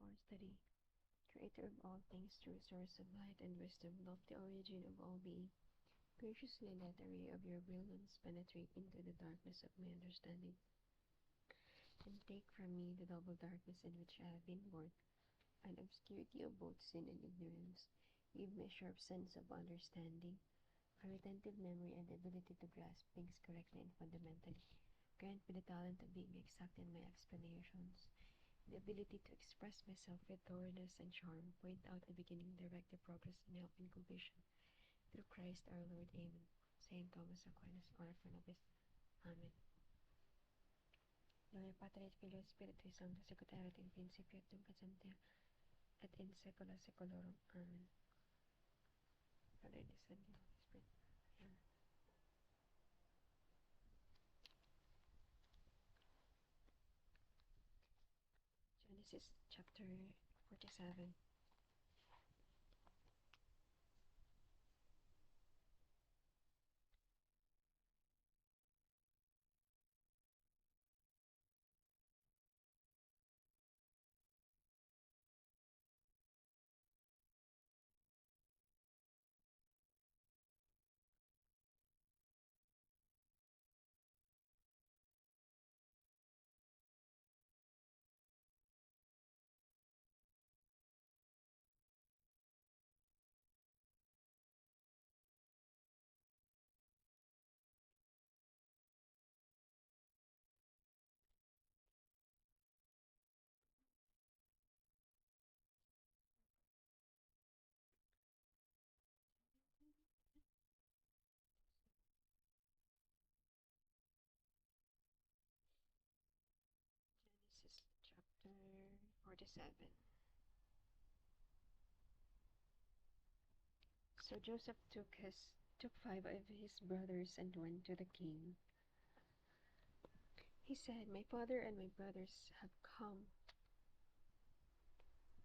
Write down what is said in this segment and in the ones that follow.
our study. Creator of all things, true source of light and wisdom, lofty origin of all being, graciously let a ray of your brilliance penetrate into the darkness of my understanding, and take from me the double darkness in which I have been born, an obscurity of both sin and ignorance. Give me a sharp sense of understanding, a retentive memory, and the ability to grasp things correctly and fundamentally. Grant me the talent of being exact in my explanations, the ability to express myself with thoroughness and charm, point out the beginning, direct the progress, and help in completion. Through Christ our Lord. Amen. Saint Thomas Aquinas, Orphan of His. Amen. Gloria Patri et Filio et Spiritui Sancto, Secutor et in principio et nunc et semper et in saecula saeculorum. Amen. Father, Son, and Holy Spirit. Amen. Genesis chapter 47. Genesis chapter 47. So Joseph took 5 of his brothers and went to the king. He said, "My father and my brothers have come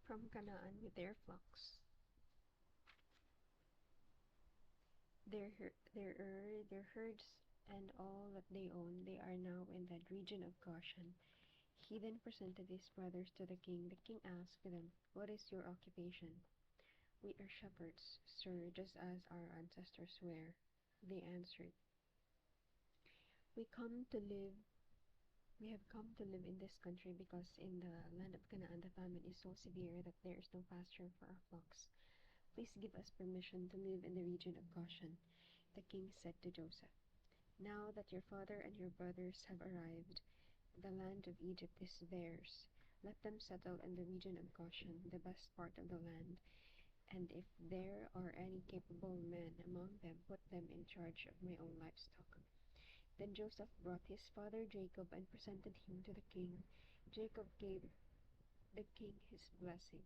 from Canaan with their flocks, their herds, and all that they own. They are now in that region of Goshen." He then presented his brothers to the king. The king asked them, "What is your occupation?" "We are shepherds, sir, just as our ancestors were," they answered. "We come to live We have come to live in this country because in the land of Canaan the famine is so severe that there is no pasture for our flocks. Please give us permission to live in the region of Goshen." The king said to Joseph, "Now that your father and your brothers have arrived, the land of Egypt is theirs. Let them settle in the region of Goshen, the best part of the land, and if there are any capable men among them, put them in charge of my own livestock." Then Joseph brought his father Jacob and presented him to the king. Jacob gave the king his blessing.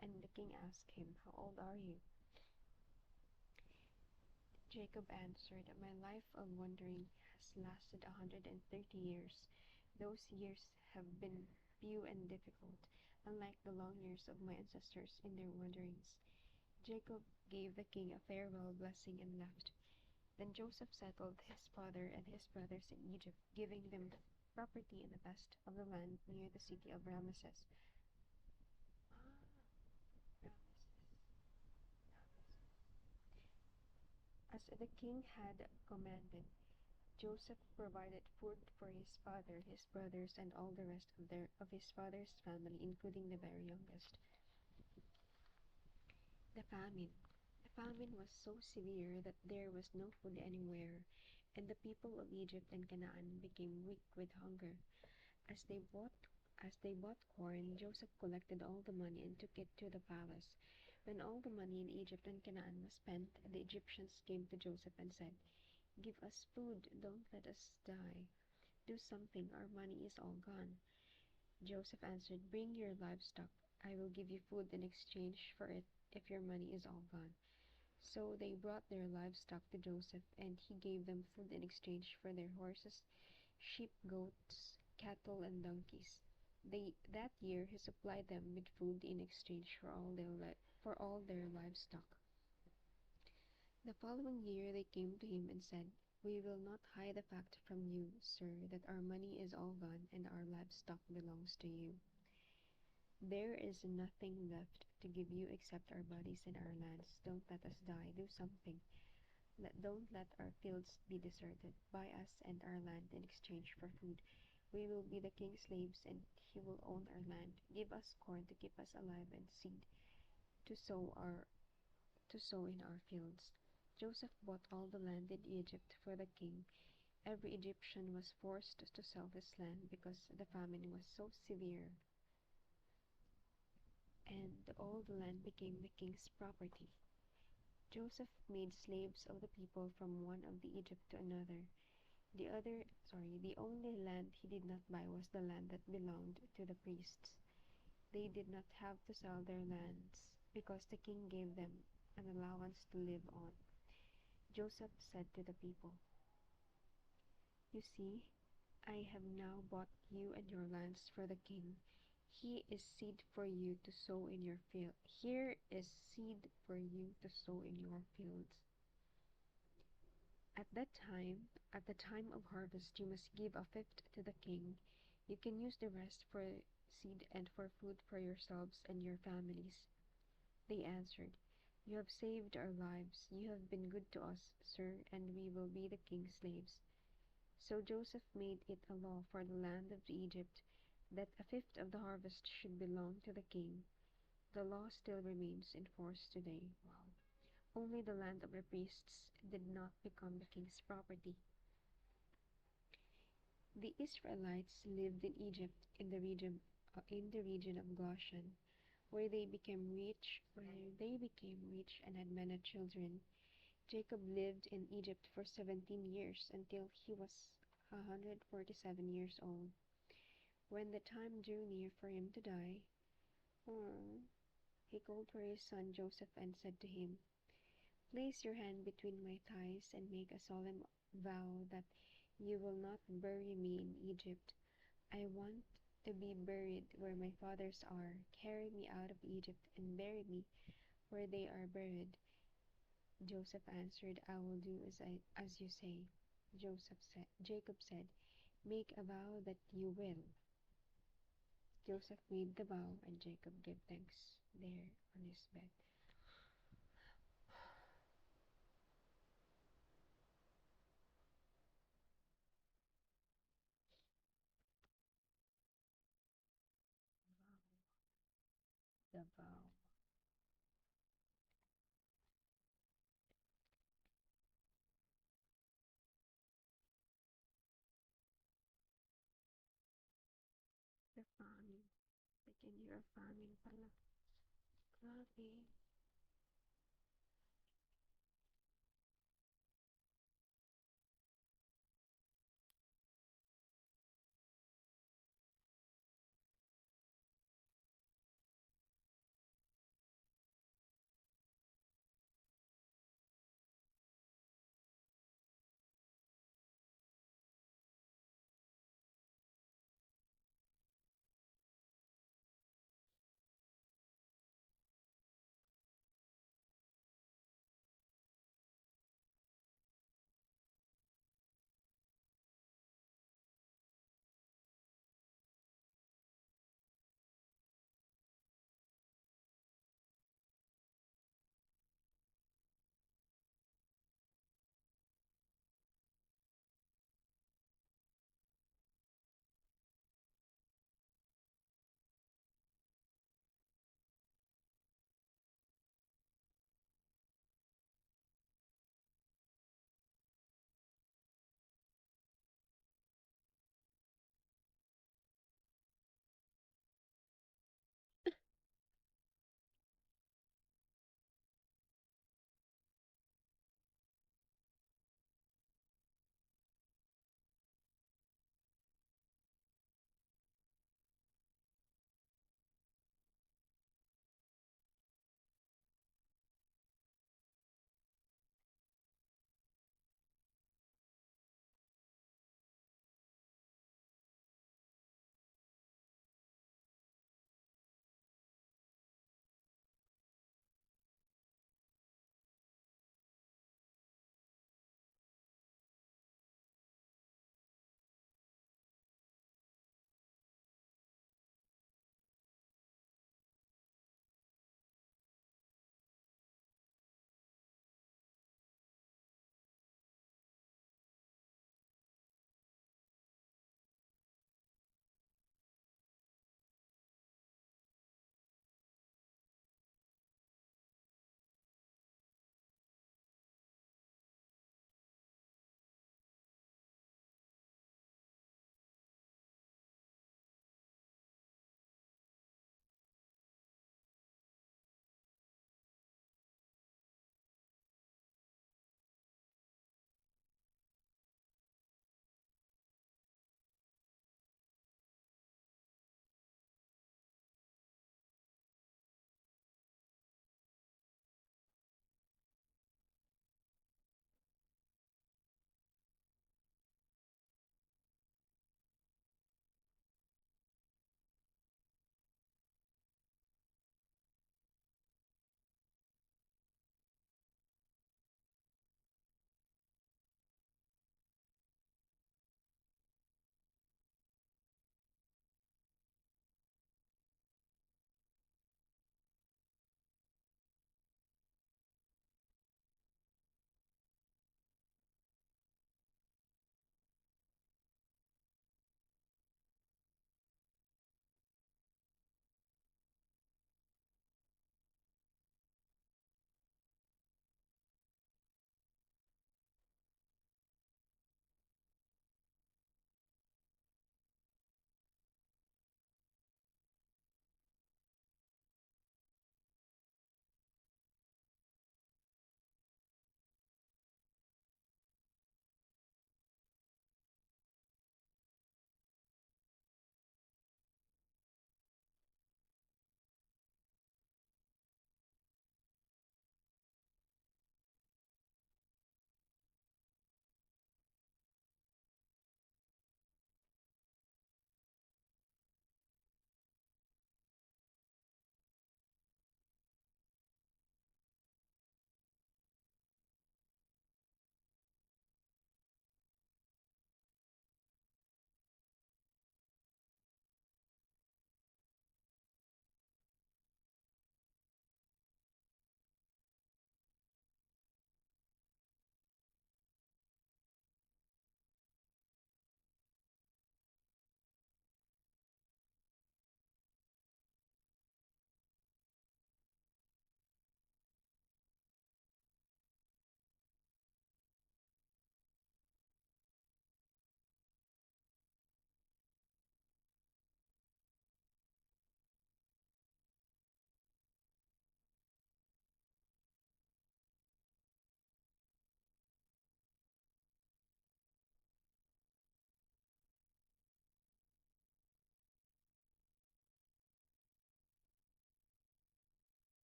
And the king asked him, "How old are you?" Jacob answered, "My life of wandering has lasted 130 years. Those years have been few and difficult, unlike the long years of my ancestors in their wanderings." Jacob gave the king a farewell blessing and left. Then Joseph settled his father and his brothers in Egypt, giving them property in the best of the land near the city of Ramesses. As the king had commanded, Joseph provided food for his father, his brothers, and all the rest of his father's family, including the very youngest. The famine. The famine was so severe that there was no food anywhere, and the people of Egypt and Canaan became weak with hunger. As they bought as they bought corn, Joseph collected all the money and took it to the palace. When all the money in Egypt and Canaan was spent, the Egyptians came to Joseph and said, "Give us food, don't let us die. Do something, our money is all gone." Joseph answered, "Bring your livestock. I will give you food in exchange for it if your money is all gone." So they brought their livestock to Joseph, and he gave them food in exchange for their horses, sheep, goats, cattle, and donkeys. That year he supplied them with food in exchange for all their livestock. The following year they came to him and said, "We will not hide the fact from you, sir, that our money is all gone and our livestock belongs to you." There is nothing left to give you except our bodies and our lands. Don't let us die. Do something. Don't let our fields be deserted. Buy us and our land in exchange for food. We will be the king's slaves and he will own our land. Give us corn to keep us alive and seed to sow our to sow in our fields. Joseph bought all the land in Egypt for the king. Every Egyptian was forced to sell his land because the famine was so severe, and all the land became the king's property. Joseph made slaves of the people from one of the Egypt to another. The only land he did not buy was the land that belonged to the priests. They did not have to sell their lands because the king gave them an allowance to live on. Joseph said to the people, "You see, I have now bought you and your lands for the king. He is seed for you to sow in your field. Here is seed for you to sow in your fields. At the time of harvest, you must give a fifth to the king. You can use the rest for seed and for food for yourselves and your families." They answered, "You have saved our lives. You have been good to us, sir, and we will be the king's slaves." So Joseph made it a law for the land of Egypt that a fifth of the harvest should belong to the king. The law still remains in force today. Wow. Only the land of the priests did not become the king's property. The Israelites lived in Egypt in the region of Goshen, where they became rich and had many children. Jacob lived in Egypt for 17 years until he was 147 years old. When the time drew near for him to die, oh, he called for his son Joseph and said to him, "Place your hand between my thighs and make a solemn vow that you will not bury me in Egypt. I want to be buried where my fathers are. Carry me out of Egypt and bury me where they are buried." Joseph answered, "I will do as you say." Jacob said, "Make a vow that you will." Joseph made the vow, and Jacob gave thanks there on his bed. The vow. The famine. Second year of famine pala. Grabe.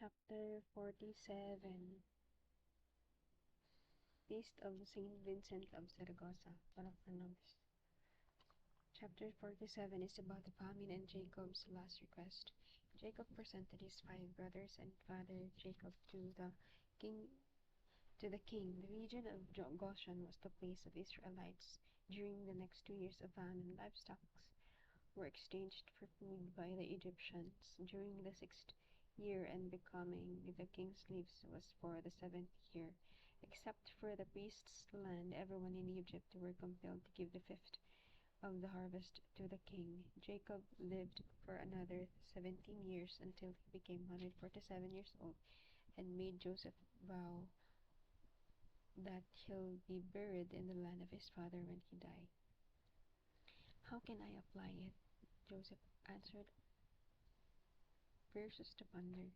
Chapter 47. Feast of Saint Vincent of Saragossa, one of the numbers. Chapter 47 is about the famine and Jacob's last request. Jacob presented his 5 brothers and father Jacob king to the king. The region of Goshen was the place of Israelites. During the next 2 years of famine, livestock were exchanged for food by the Egyptians. During the 6th year and becoming the king's slaves was for the 7th year. Except for the priest's land, everyone in Egypt were compelled to give the fifth of the harvest to the king. Jacob lived for another 17 years until he became 147 years old and made Joseph vow that he'll be buried in the land of his father when he died. How can I apply it? Joseph answered. Versus to ponder.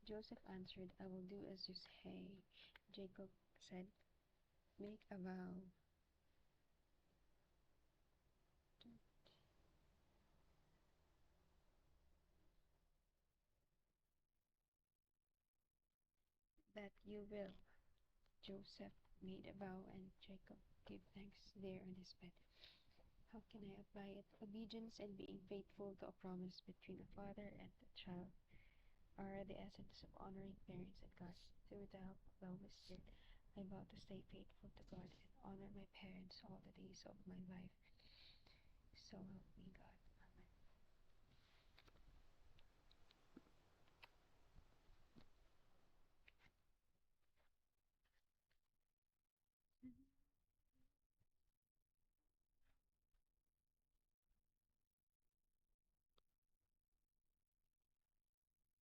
Joseph answered, I will do as you say. Jacob said, make a vow that you will. Joseph made a vow and Jacob gave thanks there on his bed. How can I apply it? Obedience and being faithful to a promise between a father and a child are the essence of honoring parents and God. Through the help of the Holy Spirit, I vow to stay faithful to God and honor my parents all the days of my life. So help me God.